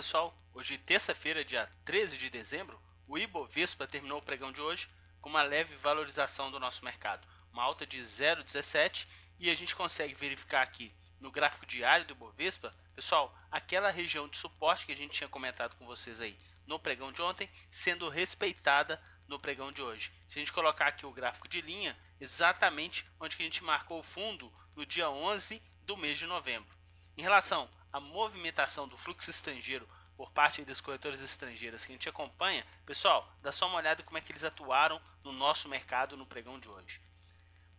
pessoal, hoje terça-feira, dia 13 de dezembro, o Ibovespa terminou o pregão de hoje com uma leve valorização do nosso mercado, uma alta de 0,17, e a gente consegue verificar aqui no gráfico diário do Ibovespa, pessoal, aquela região de suporte que a gente tinha comentado com vocês aí no pregão de ontem, sendo respeitada no pregão de hoje. Se a gente colocar aqui o gráfico de linha, exatamente onde que a gente marcou o fundo no dia 11 do mês de novembro. Em relação à movimentação do fluxo estrangeiro por parte das corretoras estrangeiras que a gente acompanha, pessoal, dá só uma olhada como é que eles atuaram no nosso mercado no pregão de hoje.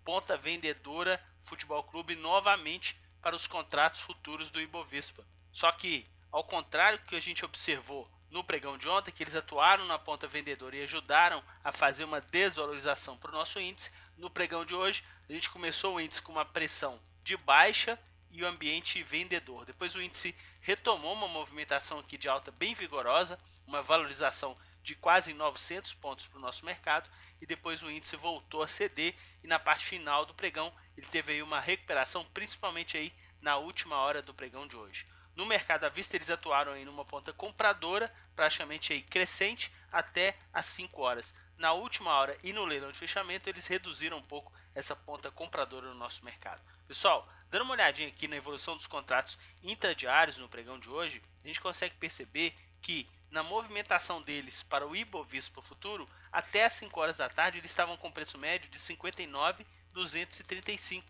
Ponta vendedora Futebol Clube novamente para os contratos futuros do Ibovespa. Só que, ao contrário do que a gente observou no pregão de ontem, que eles atuaram na ponta vendedora e ajudaram a fazer uma desvalorização para o nosso índice, no pregão de hoje a gente começou o índice com uma pressão de baixa e o ambiente vendedor. Depois o índice retomou uma movimentação aqui de alta bem vigorosa, uma valorização de quase 900 pontos para o nosso mercado, e depois o índice voltou a ceder, e na parte final do pregão ele teve aí uma recuperação, principalmente aí na última hora do pregão de hoje. No mercado à vista eles atuaram aí numa ponta compradora, praticamente aí crescente até as 5 horas. Na última hora e no leilão de fechamento eles reduziram um pouco essa ponta compradora no nosso mercado. Pessoal, dando uma olhadinha aqui na evolução dos contratos intradiários no pregão de hoje, a gente consegue perceber que na movimentação deles para o Ibovespa futuro, até as 5 horas da tarde eles estavam com preço médio de 59.235,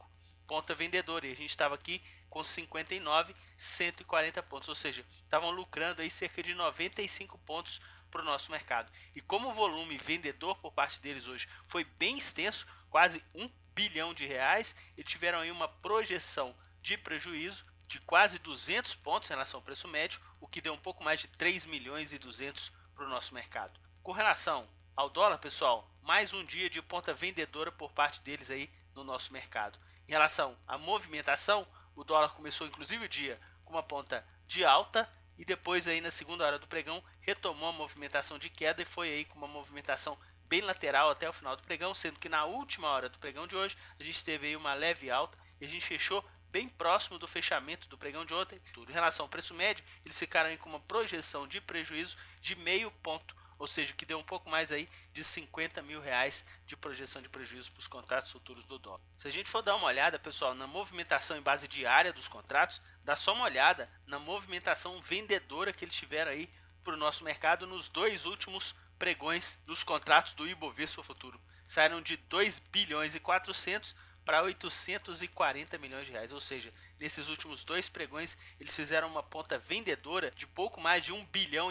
ponta vendedora, e a gente estava aqui com 59.140 pontos, ou seja, estavam lucrando aí cerca de 95 pontos para o nosso mercado. E como o volume vendedor por parte deles hoje foi bem extenso, quase 1 bilhão de reais, eles tiveram aí uma projeção de prejuízo de quase 200 pontos em relação ao preço médio, o que deu um pouco mais de 3 milhões e 200 para o nosso mercado. Com relação ao dólar, pessoal, mais um dia de ponta vendedora por parte deles aí no nosso mercado. Em relação à movimentação, o dólar começou inclusive o dia com uma ponta de alta e depois aí na segunda hora do pregão retomou a movimentação de queda e foi aí com uma movimentação bem lateral até o final do pregão, sendo que na última hora do pregão de hoje a gente teve aí uma leve alta e a gente fechou bem próximo do fechamento do pregão de ontem. Tudo em relação ao preço médio, eles ficaram aí com uma projeção de prejuízo de meio ponto, ou seja, que deu um pouco mais aí de 50 mil reais de projeção de prejuízo para os contratos futuros do dólar. Se a gente for dar uma olhada, pessoal, na movimentação em base diária dos contratos, dá só uma olhada na movimentação vendedora que eles tiveram aí para o nosso mercado nos dois últimos pregões nos contratos do Ibovespa futuro. Saíram de 2 bilhões e 400 para 840 milhões de reais, ou seja, nesses últimos dois pregões eles fizeram uma ponta vendedora de pouco mais de 1,5 bilhão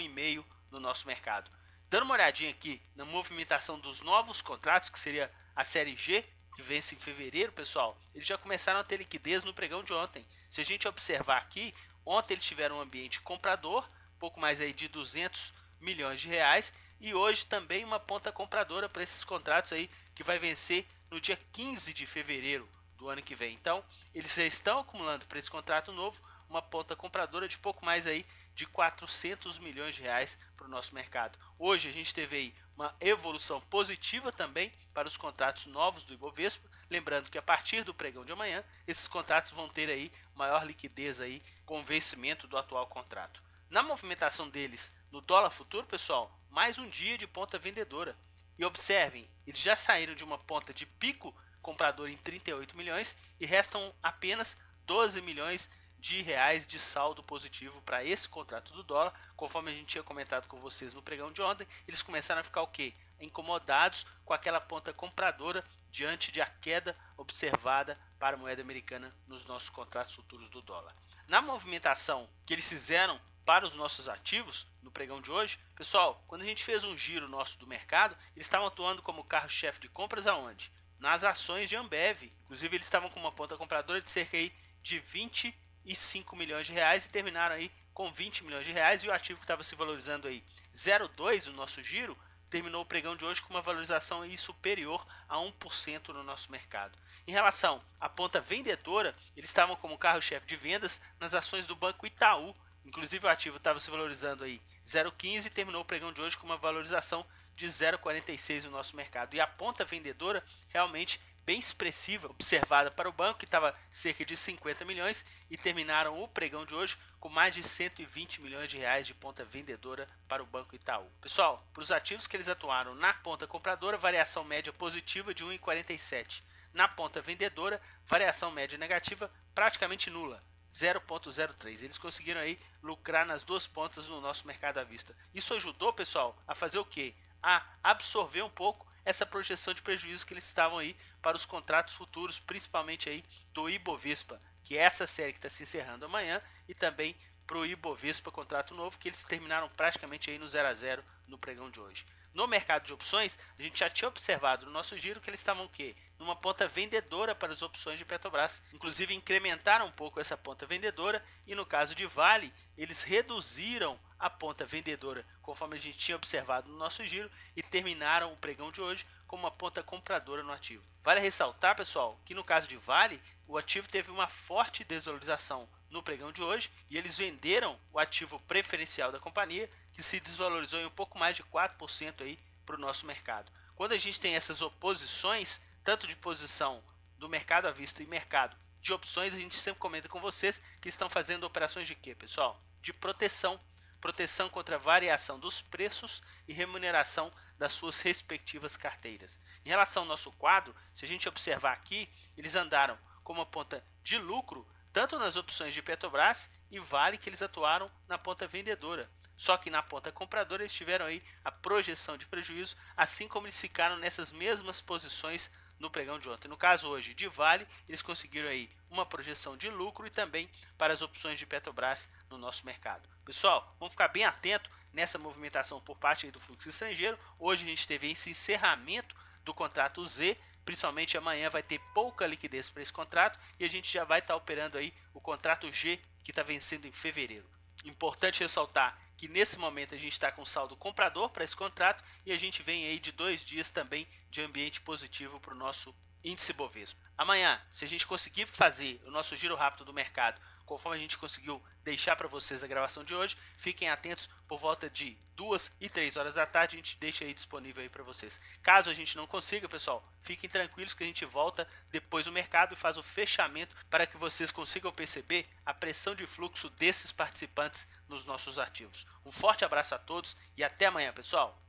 no nosso mercado. Dando uma olhadinha aqui na movimentação dos novos contratos, que seria a série G, que vence em fevereiro, pessoal, eles já começaram a ter liquidez no pregão de ontem. Se a gente observar aqui, ontem eles tiveram um ambiente comprador, pouco mais aí de 200 milhões de reais, e hoje também uma ponta compradora para esses contratos aí que vai vencer no dia 15 de fevereiro do ano que vem. Então, eles já estão acumulando para esse contrato novo uma ponta compradora de pouco mais aí de 400 milhões de reais para o nosso mercado. Hoje a gente teve aí uma evolução positiva também para os contratos novos do Ibovespa, lembrando que a partir do pregão de amanhã, esses contratos vão ter aí maior liquidez aí com o vencimento do atual contrato. Na movimentação deles no dólar futuro, pessoal, mais um dia de ponta vendedora. E observem, eles já saíram de uma ponta de pico comprador em 38 milhões e restam apenas 12 milhões de reais de saldo positivo para esse contrato do dólar. Conforme a gente tinha comentado com vocês no pregão de ontem, eles começaram a ficar o quê? Incomodados com aquela ponta compradora diante de a queda observada para a moeda americana nos nossos contratos futuros do dólar. Na movimentação que eles fizeram para os nossos ativos no pregão de hoje, pessoal, quando a gente fez um giro nosso do mercado, eles estavam atuando como carro-chefe de compras aonde? Nas ações de Ambev. Inclusive eles estavam com uma ponta compradora de cerca aí de 25 milhões de reais e terminaram aí com 20 milhões de reais, e o ativo que estava se valorizando aí 0,2 no nosso giro terminou o pregão de hoje com uma valorização aí superior a 1% no nosso mercado. Em relação à ponta vendedora, eles estavam como carro-chefe de vendas nas ações do Banco Itaú. Inclusive o ativo estava se valorizando aí 0,15 e terminou o pregão de hoje com uma valorização de 0,46 no nosso mercado. E a ponta vendedora realmente bem expressiva observada para o banco, que estava cerca de 50 milhões, e terminaram o pregão de hoje com mais de 120 milhões de reais de ponta vendedora para o Banco Itaú. Pessoal, para os ativos que eles atuaram na ponta compradora, variação média positiva de 1,47. Na ponta vendedora, variação média negativa praticamente nula, 0,03. Eles conseguiram aí lucrar nas duas pontas no nosso mercado à vista. Isso ajudou, pessoal, a fazer o quê? A absorver um pouco essa projeção de prejuízo que eles estavam aí para os contratos futuros, principalmente aí do Ibovespa, que é essa série que está se encerrando amanhã, e também para o Ibovespa contrato novo, que eles terminaram praticamente aí no 0 a 0 no pregão de hoje. No mercado de opções, a gente já tinha observado no nosso giro que eles estavam o quê? Numa ponta vendedora para as opções de Petrobras. Inclusive incrementaram um pouco essa ponta vendedora, e no caso de Vale, eles reduziram a ponta vendedora, conforme a gente tinha observado no nosso giro, e terminaram o pregão de hoje com uma ponta compradora no ativo. Vale ressaltar, pessoal, que no caso de Vale, o ativo teve uma forte desvalorização no pregão de hoje, e eles venderam o ativo preferencial da companhia, que se desvalorizou em um pouco mais de 4% aí para o nosso mercado. Quando a gente tem essas oposições, tanto de posição do mercado à vista e mercado de opções, a gente sempre comenta com vocês que estão fazendo operações de quê, pessoal? De proteção. Proteção contra a variação dos preços e remuneração das suas respectivas carteiras. Em relação ao nosso quadro, se a gente observar aqui, eles andaram com uma ponta de lucro, tanto nas opções de Petrobras e Vale, que eles atuaram na ponta vendedora. Só que na ponta compradora eles tiveram aí a projeção de prejuízo, assim como eles ficaram nessas mesmas posições no pregão de ontem. No caso hoje de Vale, eles conseguiram aí uma projeção de lucro, e também para as opções de Petrobras no nosso mercado. Pessoal, vamos ficar bem atento nessa movimentação por parte aí do fluxo estrangeiro. Hoje a gente teve esse encerramento do contrato Z, principalmente amanhã vai ter pouca liquidez para esse contrato, e a gente já vai estar operando aí o contrato G, que está vencendo em fevereiro. Importante ressaltar que nesse momento a gente está com saldo comprador para esse contrato, e a gente vem aí de 2 dias também de ambiente positivo para o nosso índice Bovespa. Amanhã, se a gente conseguir fazer o nosso giro rápido do mercado, conforme a gente conseguiu deixar para vocês a gravação de hoje, fiquem atentos, por volta de 2 e 3 horas da tarde a gente deixa aí disponível aí para vocês. Caso a gente não consiga, pessoal, fiquem tranquilos que a gente volta depois do mercado e faz o fechamento para que vocês consigam perceber a pressão de fluxo desses participantes nos nossos ativos. Um forte abraço a todos e até amanhã, pessoal!